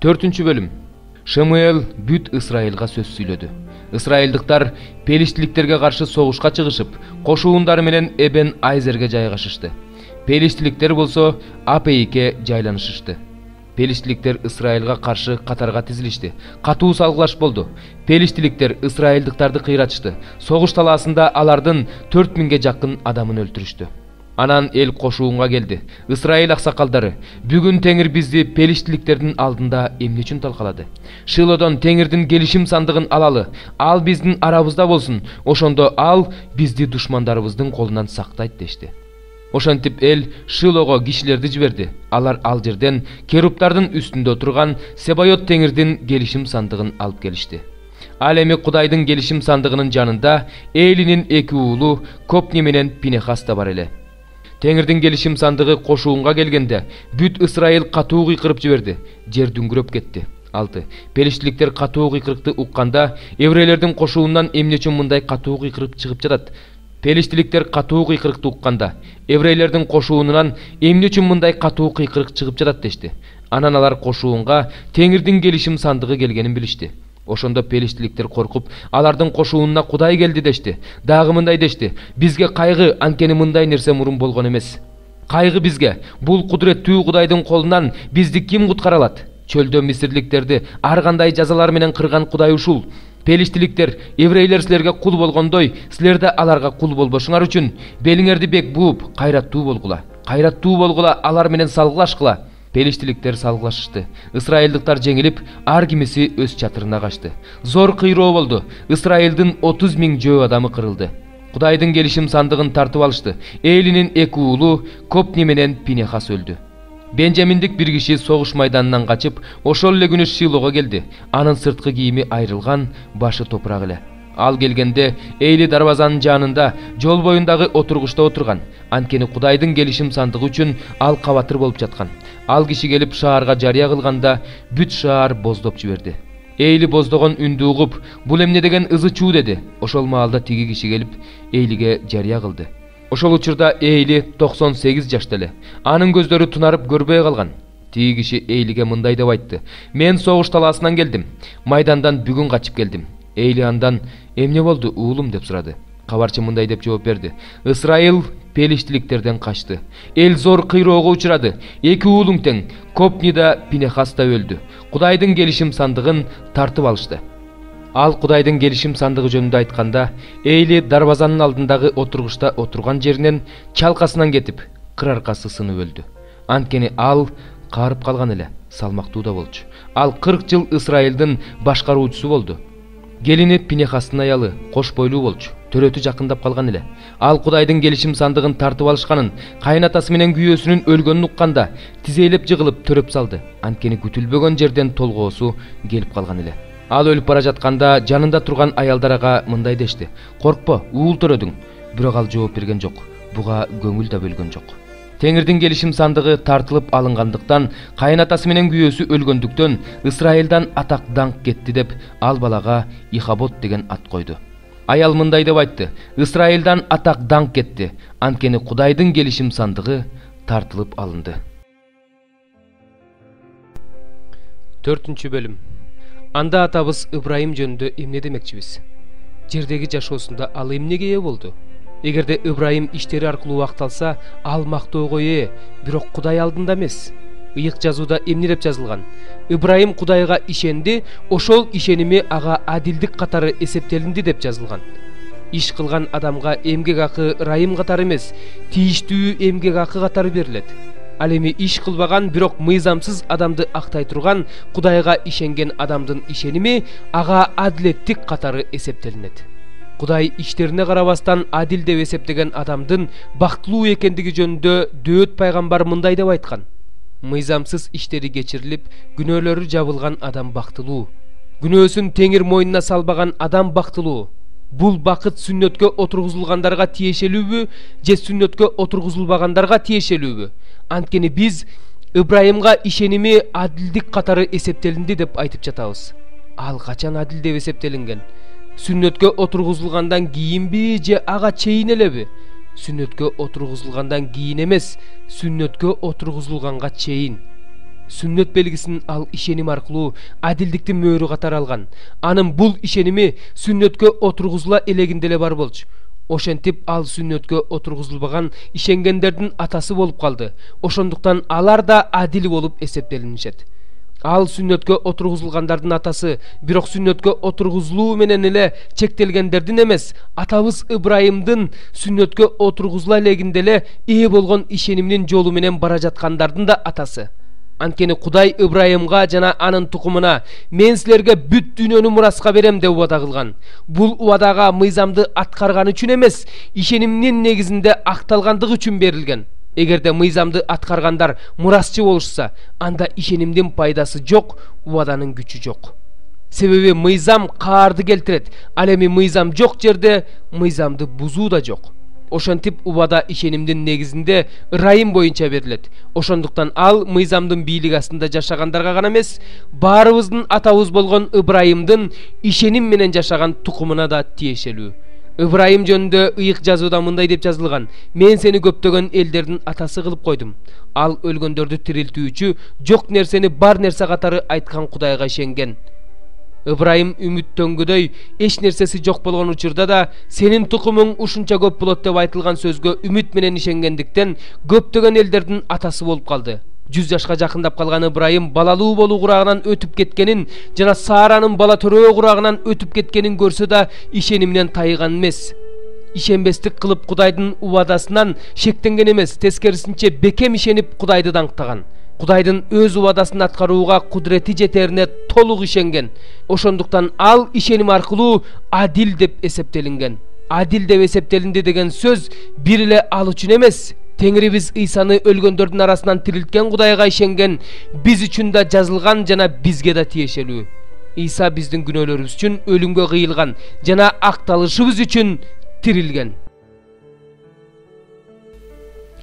4 bölüm. Шамуэл бүт Ысрайылга сөз сүйлөдү. Ысрайылдыктар Пелиштиликтерге каршы согушка чыгышып, кошуундары менен Эбен Айзерге жайгашышты. Пелиштиликтер болсо Апейке жайланышышты. Пелиштиликтер Ысрайылга каршы катарга тизилишти. Катуу салгылаш болду. Пелиштиликтер Ысрайылдыктарды кыйратышты. Согуш талаасында алардын 4000ге жакын адамын өлтүрүштү. Анан эл кошуунга келди. Ысрайыл аксакалдары: "Бүгүн Теңир бизди Пелиштиликтердин алдында эмне үчүн талкалады? Шилодон Теңирдин келишим сандыгын алалы. Ал биздин арабызда болсун. Ошондо ал бизди душмандарыбыздын колунан сактайт" дешти. Ошентип эл Шилого кишилерди жиберди. Алар ал жерден керуптардын үстүндө отурган Себайот Теңирдин келишим сандыгын алып келишти. Ал эми Кудайдын келишим сандыгынын жанында Элинин 2 уулу Копни менен Пинехас да бар эле. Теңирдин келишим сандыгы кошуунга келгенде бүт Ысрайыл катуу кыйкырып жиберди. Жер дүңгүрөп кетти. 6. Пелиштиликтер катуу кыйкырыкты укканда еврейлердин кошуунан эмне үчүн мындай катуу кыйкырып чыгып жатат? Пелиштиликтер катуу кыйкырыкты укканда еврейлердин кошуунан эмне үчүн мындай катуу кыйкырык чыгып жатат дешти. Анан алар кошуунга Теңирдин келишим сандыгы келгенин билишти. Ошондо Пелиштиликтер коркуп, алардын кошуунуна Кудай келди дешти. Дагы мындай дешти: "Бизге кайгы, анткени мындай нерсе мурун болгон эмес. Кайгы бизге, бул кудуреттүү Кудайдын колунан бизди ким куткара алат? Чөлдө мисирликтерди ар кандай жазалар менен кырган Кудай ушул. Пелиштиликтер, еврейлер силерге кул болгондой, силер да аларга кул болбошуңар үчүн белиңерди бек бууп, кайраттуу болгула. Кайраттуу болгула, алар менен салгылашкыла." Пелиштиликтер салгылашышты. Ысрайылдыктар жеңилип, ар кимиси өз чатырына качты. Зор кыйроо болду. Ысрайылдын 30 000 жөө адамы кырылды. Кудайдын келишим сандыгын тартып алышты. Элинин 2 уулу Копни менен Пинехас өлдү. Бенжаминдик бир киши согуш майданынан качып, ошол эле күнү Шилого келди. Анын сырткы кийими айрылган, башы топурак эле. Ал келгенде Эйли дарбазанын жанында жол боюндагы отургучта отурган. Анткени Кудайдын келишим сандыгы үчүн ал кабатыр болуп жаткан. Ал киши келип шаарга жарыя кылганда бүт шаар боздоп жиберди. Эйли боздогон үндү угуп, "Бул эмне деген ызы чуу?" деди. Ошол маалда тиги киши келип Эйлиге жарыя кылды. Ошол учурда Эйли 98 жашта эле. Анын көздөрү тунарып көрбөй калган. Тиги киши Эйлиге мындай деп айтты: "Мен согуш талаасынан келдим. Майдандан бүгүн качып келдим." Эйли андан: "Эмне болду, уулум?" деп сурады. Кабарчы мындай деп жооп берди: "Ысрайыл Пелиштиликтерден качты. Эл зор кыйроого учурады. 2 уулуң тең, Копни да Пинехас да өлдү. Кудайдын келишим сандыгын тартып алышты." Ал Кудайдын келишим сандыгы жөнүндө айтканда, Эйли дарбазанын алдындагы отургучта отурган жеринен чалкасынан кетип, кыр аркасы сынып өлдү. Анткени ал каарып калган эле, салмактуу да болчу. Ал 40 жыл Ысрайылдын башкаруучусу болду. Келини Пинехастын аялы кош бойлуу болчу. Төрөтү жакындап калган эле. Ал Кудайдын келишим сандыгын тартып алышканын, кайнатасы менен күйөөсүнүн өлгөнүн укканда, тизейлеп жыгылып төрөп салды. Анткени күтүлбөгөн жерден толгоосу келип калган эле. Ал өлүп бара жатканда жанында турган аялдарга мындай дешти: "Коркпо, уул төрөдүң." Бирок ал жооп берген жок. Буга көңүл да бөлгөн жок. Теңирдин келишим сандыгы тартылып алынгандыктан, кайнатасы менен күйөөсү өлгөндүктөн Ысрайылдан атак даңк кетти деп ал балага Ихабот деген ат койду. Аял мындай деп айтты: "Ысрайылдан атак даңк кетти, анткени Кудайдын келишим сандыгы тартылып алынды." 4 бөлүм. Анда атабыз Ыбрайым жөнүндө эмне демекчибиз? Жердеги жашоосунда ал эмнеге ээ болду? Эгерде Ыбрайым иштери аркылуу акталса, ал мактоого ээ, бирок Кудай алдында эмес. Ыйык жазууда эмне деп жазылган? Ыбрайым Кудайга ишенди, ошол ишеними ага адилдик катары эсептелинди деп жазылган. Иш кылган адамга эмгек акы ырайым катары эмес, тийиштүү эмгек акы катары берилет. Ал эми иш кылбаган, бирок мыйзамсыз адамды актай турган Кудайга ишенген адамдын ишеними ага адилеттик катары эсептелинет. Кудай иштерине карабастан адил деп эсептеген адамдын бактылуу экендиги жөнүндө Дөөт пайгамбар мындай деп айткан: "Мыйзамсыз иштери кечирилип, күнөөлөрү жабылган адам бактылуу. Күнөөсүн Теңир мойнуна салбаган адам бактылуу. Бул бакыт сүннөткө отургузулгандарга тиешелүүбү, же сүннөткө отургузулбагандарга тиешелүүбү? Анткени биз Ыбрайымга ишеними адилдик катары эсептелинди деп айтып жатабыз. Ал качан адил деп эсептелинген? Сүннөткө отургузулгандан кийинби же ага чейин элеби? Сүннөткө отургузулгандан кийин эмес, сүннөткө отургузулганга чейин. сүннөт белгисин ал ишеним аркылуу адилдиктин мөөрү катары алган. Анын бул ишеними сүннөткө отургузула элегинде эле бар болчу. Ошентип ал сүннөткө отургузулбаган ишенгендердин атасы болуп калды. Ошондуктан алар да адил болуп эсептелинишет. Ал сүннөткө отургузулгандардын атасы, бирок сүннөткө отургузулуу менен эле чектелгендердин эмес, атабыз Ыбрайымдын сүннөткө отургузула элегинде эле ээ болгон ишенимдин жолу менен бара жаткандардын да атасы. Анткени Кудай Ыбрайымга жана анын тукумуна мен силерге бүт дүйнөнү мураска берем деп убада кылган. Бул убадага мыйзамды аткарган үчүн эмес, ишенимдин негизинде акталгандыгы үчүн берилген. Эгерде мыйзамды аткаргандар мурасчы болушса, анда ишенимдин пайдасы жок, убаданын күчү жок. Себеби мыйзам каарды келтирет, ал эми мыйзам жок жерде мыйзамды бузуу да жок. Ошентип убада ишенимдин негизинде ырайым боюнча берилет. Ошондуктан ал мыйзамдын бийлиги астында жашагандарга гана эмес, баарыбыздын атабыз болгон Ыбрайымдын ишеним менен жашаган тукумуна да тиешелүү. Ыбрайым жөнүндө ыйык жазууда мындай деп жазылган: мен сени көптөгөн элдердин атасы кылып койдум. Ал өлгөндөрдү тирилтүүчү, жок нерсени бар нерсе катары айткан Кудайга ишенген. Ыбрайым үмүттөнгөдөй эч нерсеси жок болгон учурда да сенин тукумуң ушунча көп болот деп айтылган сөзгө үмүт менен ишенгендиктен көптөгөн элдердин атасы болуп калды. 100 жашка жакындап калган Ыбрайым балалуу болуу курагынан өтүп кеткенин жана Сааранын бала төрөө курагынан өтүп кеткенин көрсө да ишениминен тайган эмес. Ишенбестик кылып Кудайдын убадасынан шектенген эмес, тескерисинче бекем ишенип Кудайды даңктаган. Кудайдын өз убадасын аткарууга кудурети жетерине толук ишенген. Ошондуктан ал ишеним аркылуу адил деп эсептелинген. Адил деп эсептелинди деген сөз бир эле ал үчүн эмес, Теңирибиз Ыйсаны өлгөндөрдүн арасынан тирилткен Кудайга ишенген биз үчүн да жазылган жана бизге да тиешелүү. Ыйса биздин күнөөлөрүбүз үчүн өлүмгө кыйылган жана акталышыбыз үчүн тирилген.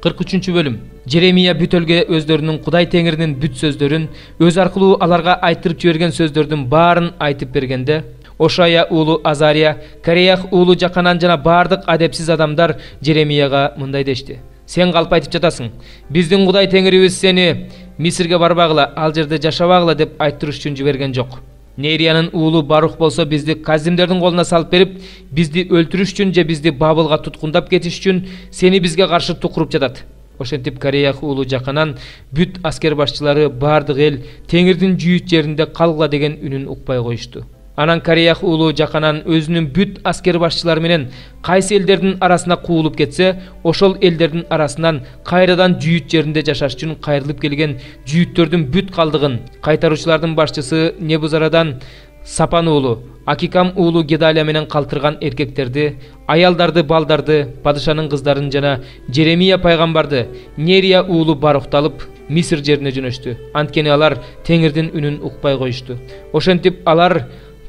43 бөлүм. Жеремия бүт элге өздөрүнүн Кудай Теңиринин бүт сөздөрүн, өз аркылуу аларга айтырып жиберген сөздөрдүн баарын айтып бергенде, Ошая уулу Азария, Кареях уулу Жаканан жана бардык адепсиз адамдар Жеремияга мындай дешти: сен калп айтып жатасың. Биздин Кудай Теңирибиз сени Мисирге барбагыла, ал жерде жашабагыла деп айттырыш үчүн жиберген жок. Нериянын уулу Барух болсо бизди казимдердин колуна салып берип, бизди өлтүрүш үчүн же бизди Бабылга туткундап кетиш үчүн сени бизге каршы тукуруп жатат. Ошентип Кареях уулу Жаканан бүт аскер башчылары бардык эл Теңирдин жүйүт жеринде калгыла деген үнүн укпай коюшту. Анан Кареях уулу Жаканан өзүнүн бүт аскер башчылары менен кайсы элдердин арасына куулуп кетсе, ошол элдердин арасынан кайрадан жүйүт жеринде жашаш үчүн кайрылып келген жүйүттөрдүн бүт калдыгын, кайтаруучулардын башчысы Небузарадан Сапан уулу, Акикам уулу Гедалия менен калтырган эркектерди, аялдарды, балдарды, падышанын кыздарын жана Жеремия пайгамбарды, Нерия уулу Барухты алып Мисир жерине жөнөштү. Анткени алар Теңирдин үнүн укпай коюшту. Ошентип алар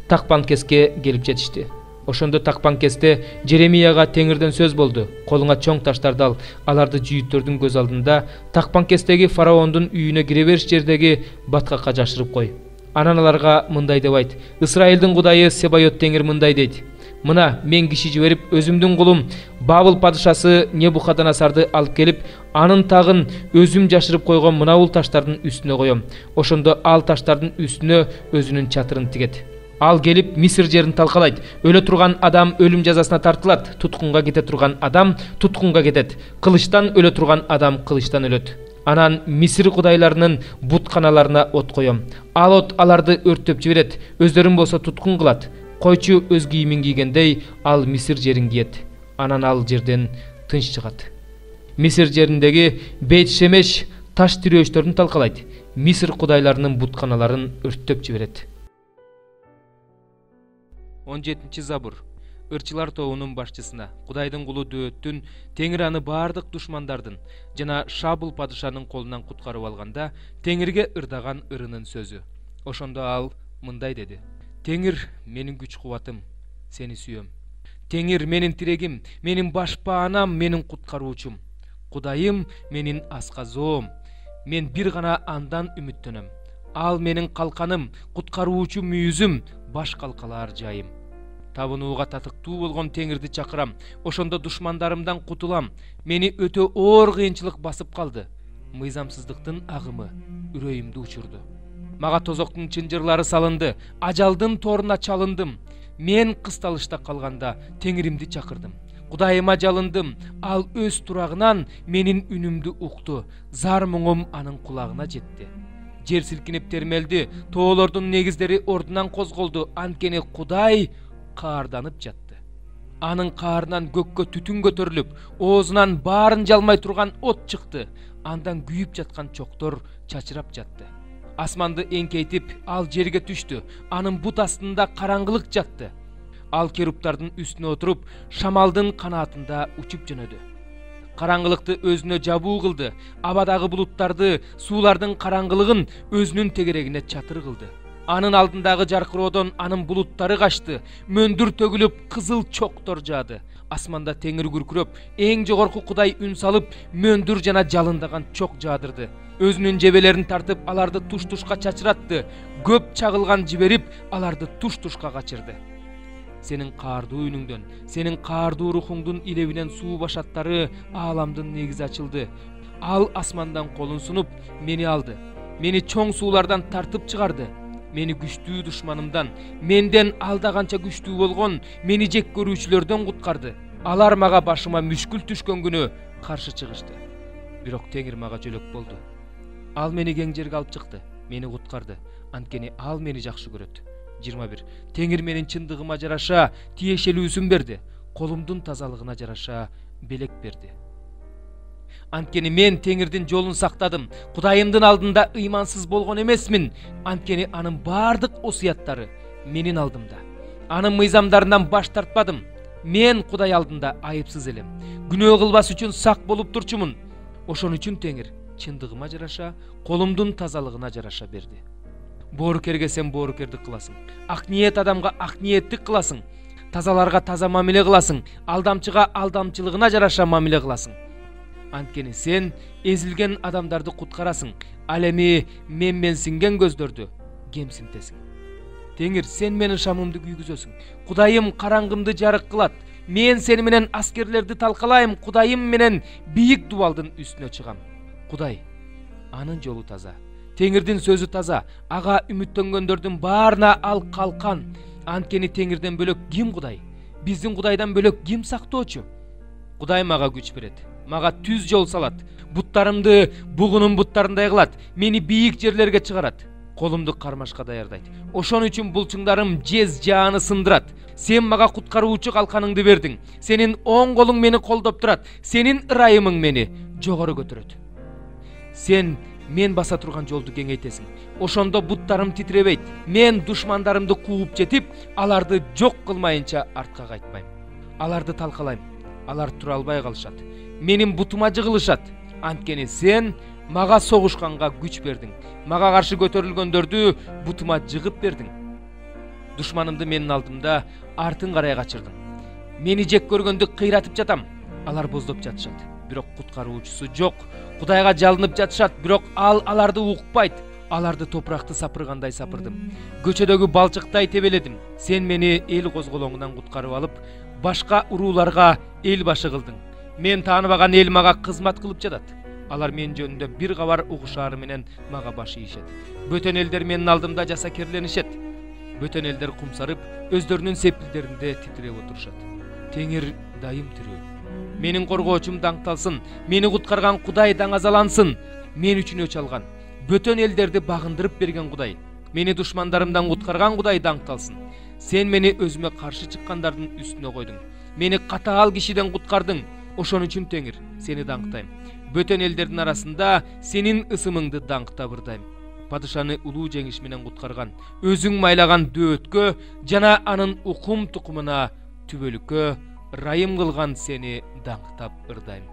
Такпанкеске келип жетишти. Ошондо Такпанкесте Жеремияга Теңирден сөз болду: колуңа чоң таштарды ал, аларды жүйүттөрдүн көз алдында Такпанкестеги фараондун үйүнө кире бериш жердеги баткакка жашырып кой. Анан аларга мындай деп айт: Исраилдин Кудайы Себайот Теңир мындай дейт: мына мен киши жиберип өзүмдүн кулум Бабыл падышасы Небухаднецарды алып келип, анын тагын өзүм жашырып койгон мына бул таштардын үстүнө коем. Ошондо ал таштардын үстүнө өзүнүн чатырын тигет. Ал келип Мисир жерин талкалайт. Өлө турган адам өлүм жазасына тартылат, туткунга кете турган адам туткунга кетет, кылычтан өлө турган адам кылычтан өлөт. Анан Мисир кудайларынын бутканаларына от коем. Ал от аларды өрттөп жиберет, өздөрүн болсо туткун кылат. Койчу өз кийимин кийгендей ал Мисир жерин киет. Анан ал жерден тынч чыгат. Мисир жериндеги Бейт Шемеш таш тирөөчтөрүн талкалайт. Мисир кудайларынын бутканаларын өрттөп жиберет. 17 Забур. Ырчылар тобунун башчысына, Кудайдын кулу Дөөттүн Теңир аны бардык душмандардын жана Шабыл падышанын колунан куткарып алганда Теңирге ырдаган ырынын сөзү. Ошондо ал мындай деди: Теңир менин күч кубатым, сени сүйөм. Теңир менин тирегим, менин баш баанам, менин куткаруучум. Кудайым менин асказоом. Мен бир гана андан үмүттөнөм. Ал менин калканым, куткаруучу мүйүзүм, баш калкалаар жайым. Табынууга татыктуу болгон Теңирди чакырам. Ошондо душмандарымдан кутулам. Мени өтө оор кыйынчылык басып калды. мыйзамсыздыктын агымы үрөйүмдү учурду. Мага тозоктун чынжырлары салынды, ажалдын торуна чалындым. Мен кысталышта калганда Теңиримди чакырдым. Кудайыма жалындым, ал өз турагынан менин үнүмдү укту. Зар муңум анын кулагына жетти. Жер силкинип термелди, тоолордун негиздери ордунан козголду, анткени Кудай каарданып жатты. Анын каарынан көккө түтүн көтөрүлүп, оозунан баарын жалмай турган от чыкты. Андан күйүп жаткан чоктор чачырап жатты. Асманды эңкейтип, ал жерге түштү. Анын бут астында караңгылык жатты. Ал керуптардын үстүнө отуруп, шамалдын канатында учуп жөнөдү. Караңгылыкты өзүнө жабуу кылды, абадагы булуттарды, суулардын караңгылыгын өзүнүн тегерегине чатыр кылды. Анын алдындагы жаркыроодон анын булуттары качты, мөндүр төгүлүп, кызыл чоктор жаады. Асманда теңир күркүрөп, эң жогорку Кудай үн салып, мөндүр жана жалындаган чок жаадырды. Өзүнүн жебелерин тартып, аларды туш-тушка чачыратты. Көп чагылган жиберип, аларды туш-тушка качырды. Сенин каардуу үнүңдөн, сенин каардуу рухуңдун илебинен суу башаттары ааламдын негизи ачылды. Ал асмандан колун сунуп, мени алды. Мени чоң суулардан тартып чыгарды. Мени күчтүү душманымдан, менден алда канча күчтүү болгон, мени жек көрүүчүлөрдөн куткарды. Алар мага башыма мүшкүл түшкөн күнү каршы чыгышты. Бирок Теңир мага жөлөк болду. Ал мени кең жерге алып чыкты, мени куткарды, анткени ал мени жакшы көрөт. 21. Теңир менин чындыгыма жараша тиешелүүсүн берди, колумдун тазалыгына жараша белек берди. Анткени мен Теңирдин жолун сактадым, Кудайымдын алдында ыймансыз болгон эмесмин, анткени анын бардык осуяттары менин алдымда. Анын мыйзамдарынан баш тартпадым. Мен Кудай алдында айыпсыз элем. Күнөө кылбас үчүн сак болуп турчумун. Ошон үчүн Теңир чындыгыма жараша, колумдун тазалыгына жараша берди. Боорукерге сен боорукердик кыласың. Ак ниет адамга ак ниеттик кыласың. Тазаларга таза мамиле кыласың. Алдамчыга алдамчылыгына жараша мамиле кыласың. Анткени сен эзилген адамдарды куткарасың. Ал эми менсинген көздөрдү кемсинтесиң. Теңир, сен менин шамымды күйгүзөсүң. Кудайым караңгымды жарык кылат. Мен сени менен аскерлерди талкалайм. Кудайым менен бийик дубалдын үстүнө чыгам. Кудай, анын жолу таза. Теңирдин сөзү таза. Ага үмүттөнгөндөрдүн баарына ал калкан. Анткени Теңирден бөлөк ким Кудай? Биздин Кудайдан бөлөк ким сактоочу? Кудай мага күч берет. Мага түз жол салат. Буттарымды бугунун буттарындай кылат. Мени бийик жерлерге чыгарат. Колумду кармашка даярдайт. Ошон үчүн булчуңдарым жез жааны сындырат. Сен мага куткаруучу калканыңды бердиң. Сенин оң колуң мени колдоп турат. Сенин ырайымың мени жогору көтөрөт. Сен мен баса турган жолду кеңейтесиң. Ошондо буттарым титиребейт. Мен душмандарымды кууп жетип, аларды жок кылмайынча артка кайтпайм. Аларды талкалайм. Алар тура албай калышат. Менин бутума жыгылышат. Анткени сен мага согушканга күч бердиң. Мага каршы көтөрүлгөндөрдү бутума жыгып бердиң. Душманымды менин алдымда артын карай качырдым. Мени жек көргөндү кыйратып жатам. Алар боздоп жатышат. Бирок куткаруучусу жок. Кудайга жалынып жатышат, бирок ал аларды укпайт. Аларды топуракты сапыргандай сапырдым. Көчөдөгү балчыктай тебеледим. Сен мени эл козголоңунан куткарып алып, башка урууларга эл башы кылдың. Мен тааныбаган эл мага кызмат кылып жатат. Алар мен жөнүндө бир кабар угушаары менен мага баш ийишет. Бөтөн элдер менин алдымда жасакерленишет. Бөтөн элдер кумсарып, өздөрүнүн сепилдеринде титиреп отурушат. Теңир дайым тирүү. Менин коргоочум даңкталсын, мени куткарган Кудай даңазалансын. Мен үчүн өч алган, бөтөн элдерди багындырып берген Кудай, мени душмандарымдан куткарган Кудай даңкталсын. Сен мени өзүмө каршы чыккандардын үстүнө койдуң. Мени катаал кишиден куткардың. Ошон үчүн Теңир, сени даңктайм. Бөтөн элдердин арасында сенин ысымыңды даңктап ырдайм. Падышаны улуу жеңиш менен куткарган, өзүң майлаган дөөткө жана анын укум тукумуна түбөлүккө ырайым кылган сени даңктап ырдайм.